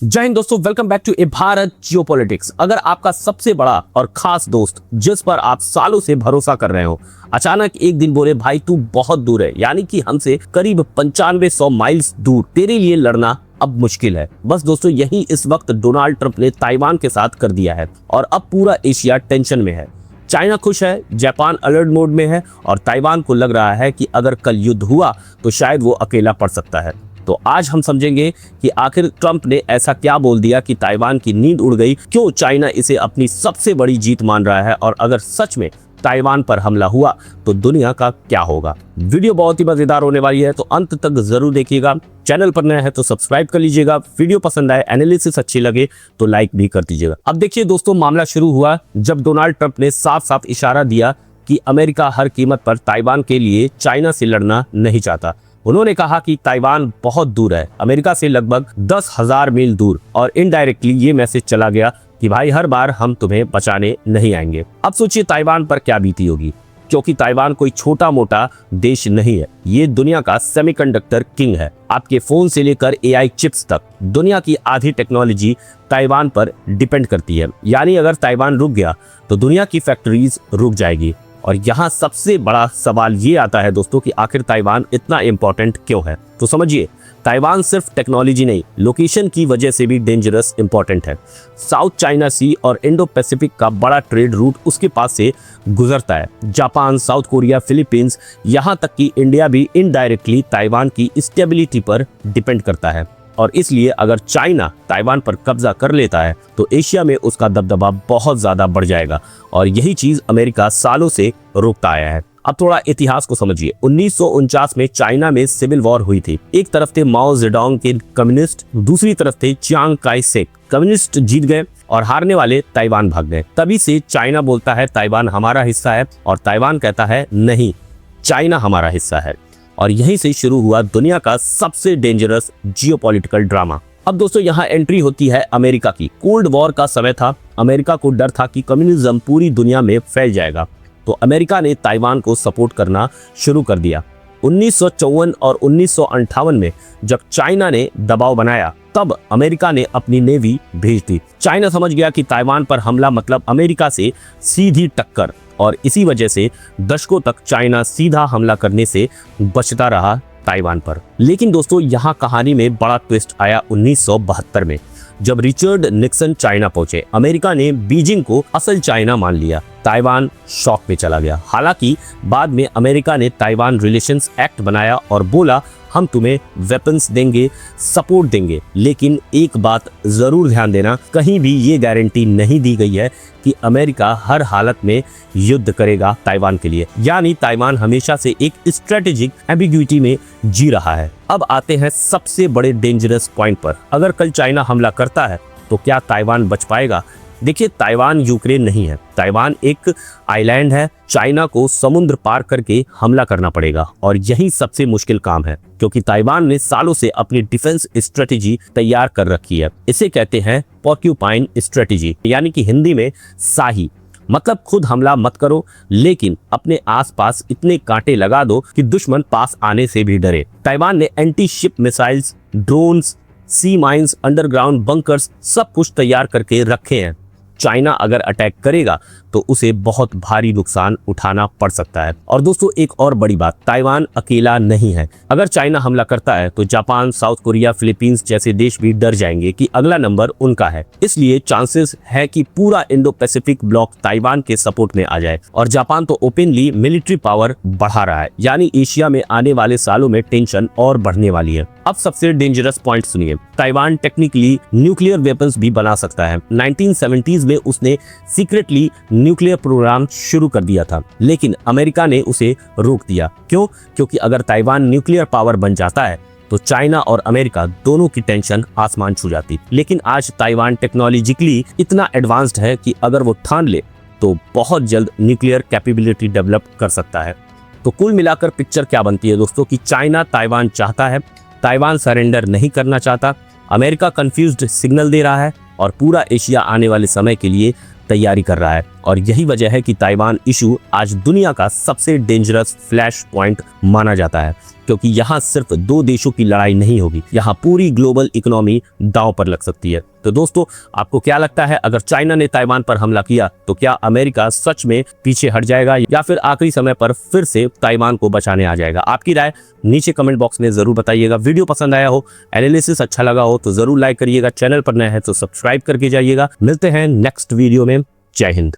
जय हिंद दोस्तों, welcome back to a Bharat geopolitics. अगर आपका सबसे बड़ा और खास दोस्त जिस पर आप सालों से भरोसा कर रहे हो अचानक एक दिन बोले भाई तू बहुत दूर है, यानी कि हमसे करीब 9500 माइल्स दूर, तेरे लिए लड़ना अब मुश्किल है। बस दोस्तों यही इस वक्त डोनाल्ड ट्रंप ने ताइवान के साथ कर दिया है और अब पूरा एशिया टेंशन में है। चाइना खुश है, जापान अलर्ट मोड में है और ताइवान को लग रहा है कि अगर कल युद्ध हुआ तो शायद वो अकेला पड़ सकता है। तो आज हम समझेंगे कि आखिर ट्रंप ने ऐसा क्या बोल दिया कि ताइवान की नींद उड़ गई, क्यों चाइना इसे अपनी सबसे बड़ी जीत मान रहा है और अगर सच में ताइवान पर हमला हुआ तो दुनिया का क्या होगा। वीडियो बहुत ही मजेदार होने वाली है तो अंत तक जरूर देखिएगा। चैनल पर नया है तो सब्सक्राइब कर लीजिएगा। वीडियो पसंद आए, एनालिसिस अच्छी लगे तो लाइक भी कर दीजिएगा। अब देखिए दोस्तों, मामला शुरू हुआ जब डोनाल्ड ट्रंप ने साफ साफ इशारा दिया कि अमेरिका हर कीमत पर ताइवान के लिए चाइना से लड़ना नहीं चाहता। उन्होंने कहा कि ताइवान बहुत दूर है, अमेरिका से लगभग 10,000 मील दूर, और इनडायरेक्टली ये मैसेज चला गया कि भाई हर बार हम तुम्हें बचाने नहीं आएंगे। अब सोचिए ताइवान पर क्या बीती होगी, क्योंकि ताइवान कोई छोटा मोटा देश नहीं है, ये दुनिया का सेमीकंडक्टर किंग है। आपके फोन से लेकर एआई चिप्स तक दुनिया की आधी टेक्नोलॉजी ताइवान पर डिपेंड करती है। यानी अगर ताइवान रुक गया तो दुनिया की फैक्ट्रीज रुक जाएगी। और यहाँ सबसे बड़ा सवाल ये आता है दोस्तों कि आखिर ताइवान इतना इम्पोर्टेंट क्यों है। तो समझिए, ताइवान सिर्फ टेक्नोलॉजी नहीं, लोकेशन की वजह से भी डेंजरस इंपॉर्टेंट है। साउथ चाइना सी और इंडो पैसिफिक का बड़ा ट्रेड रूट उसके पास से गुजरता है। जापान, साउथ कोरिया, फिलीपींस, यहाँ तक कि इंडिया भी इनडायरेक्टली ताइवान की स्टेबिलिटी पर डिपेंड करता है। और इसलिए अगर चाइना ताइवान पर कब्जा कर लेता है तो एशिया में उसका दबदबा बहुत ज्यादा बढ़ जाएगा और यही चीज अमेरिका सालों से रोकता आया है। अब थोड़ा इतिहास को समझिए। 1949 में चाइना में सिविल वॉर हुई थी। एक तरफ थे माओ जेडोंग के कम्युनिस्ट, दूसरी तरफ थे चियांग काई शेक। कम्युनिस्ट जीत गए और हारने वाले ताइवान भाग गए। तभी से चाइना बोलता है ताइवान हमारा हिस्सा है और ताइवान कहता है नहीं, चाइना हमारा हिस्सा है। और यहीं से शुरू हुआ दुनिया का सबसे डेंजरस जियोपॉलिटिकल ड्रामा। अब दोस्तों यहाँ एंट्री होती है अमेरिका की। कोल्ड वॉर का समय था, अमेरिका को डर था कि कम्युनिज्म पूरी दुनिया में फैल जाएगा, तो अमेरिका ने ताइवान को सपोर्ट करना शुरू कर दिया। 1954 और 1958 में जब चाइना ने दबाव बनाया तब अमेरिका ने अपनी नेवी भेज दी। चाइना समझ गया कि ताइवान पर हमला मतलब अमेरिका से सीधी टक्कर, और इसी वजह से दशकों तक चाइना सीधा हमला करने से बचता रहा ताइवान पर। लेकिन दोस्तों यहाँ कहानी में बड़ा ट्विस्ट आया 1972 में, जब रिचर्ड निक्सन चाइना पहुंचे। अमेरिका ने बीजिंग को असल चाइना मान लिया। ताइवान शॉक में चला गया। हालांकि बाद में अमेरिका ने ताइवान रिलेशंस एक्ट बनाया और बोला हम तुम्हें वेपन्स देंगे, सपोर्ट देंगे, लेकिन एक बात जरूर ध्यान देना, कहीं भी ये गारंटी नहीं दी गई है कि अमेरिका हर हालत में युद्ध करेगा ताइवान के लिए। यानी ताइवान हमेशा से एक स्ट्रेटेजिक एम्बिग्युइटी में जी रहा है। अब आते हैं सबसे बड़े डेंजरस पॉइंट पर। अगर कल चाइना हमला करता है तो क्या ताइवान बच पाएगा? देखिए, ताइवान यूक्रेन नहीं है, ताइवान एक आइलैंड है। चाइना को समुद्र पार करके हमला करना पड़ेगा और यही सबसे मुश्किल काम है, क्योंकि ताइवान ने सालों से अपनी डिफेंस स्ट्रेटेजी तैयार कर रखी है। इसे कहते हैं पोर्क्यूपाइन स्ट्रेटेजी, यानी कि हिंदी में शाही। मतलब खुद हमला मत करो, लेकिन अपने आसपास इतने कांटे लगा दो कि दुश्मन पास आने से भी डरे। ताइवान ने एंटी शिप मिसाइल्स, ड्रोन्स, सी माइंस, अंडरग्राउंड बंकर्स सब कुछ तैयार करके रखे हैं। चाइना अगर अटैक करेगा तो उसे बहुत भारी नुकसान उठाना पड़ सकता है। और दोस्तों एक और बड़ी बात, ताइवान अकेला नहीं है। अगर चाइना हमला करता है तो जापान, साउथ कोरिया, फिलीपींस जैसे देश भी डर जाएंगे कि अगला नंबर उनका है। इसलिए चांसेस है कि पूरा इंडो पैसिफिक ब्लॉक ताइवान के सपोर्ट में आ जाए। और जापान तो ओपनली मिलिट्री पावर बढ़ा रहा है, यानी एशिया में आने वाले सालों में टेंशन और बढ़ने वाली है। अब सबसे डेंजरस पॉइंट सुनिए, ताइवान टेक्निकली न्यूक्लियर वेपन्स भी बना सकता है। 1970s में उसने सीक्रेटली न्यूक्लियर प्रोग्राम शुरू कर दिया था, लेकिन अमेरिका ने उसे रोक दिया। क्यों? क्योंकि अगर ताइवान न्यूक्लियर पावर बन जाता है तो चाइना और अमेरिका दोनों की टेंशन आसमान छू जाती। लेकिन आज ताइवान टेक्नोलॉजिकली इतना एडवांस्ड है कि अगर वो ठान ले तो बहुत जल्द न्यूक्लियर कैपेबिलिटी डेवलप कर सकता है। तो कुल मिलाकर पिक्चर क्या बनती है दोस्तों कि चाइना ताइवान चाहता है, ताइवान सरेंडर नहीं करना चाहता, अमेरिका कंफ्यूज्ड सिग्नल दे रहा है और पूरा एशिया आने वाले समय के लिए तैयारी कर रहा है। और यही वजह है कि ताइवान इशू आज दुनिया का सबसे डेंजरस फ्लैश पॉइंट माना जाता है, क्योंकि यहाँ सिर्फ दो देशों की लड़ाई नहीं होगी, यहाँ पूरी ग्लोबल इकोनॉमी दांव पर लग सकती है। तो दोस्तों, आपको क्या लगता है, अगर चाइना ने ताइवान पर हमला किया तो क्या अमेरिका सच में पीछे हट जाएगा या फिर आखिरी समय पर फिर से ताइवान को बचाने आ जाएगा? आपकी राय नीचे कमेंट बॉक्स में जरूर बताइएगा। वीडियो पसंद आया हो, एनालिसिस अच्छा लगा हो तो जरूर लाइक करिएगा। चैनल पर नए हैं तो सब्सक्राइब करके जाइएगा। मिलते हैं नेक्स्ट वीडियो में। जय हिंद।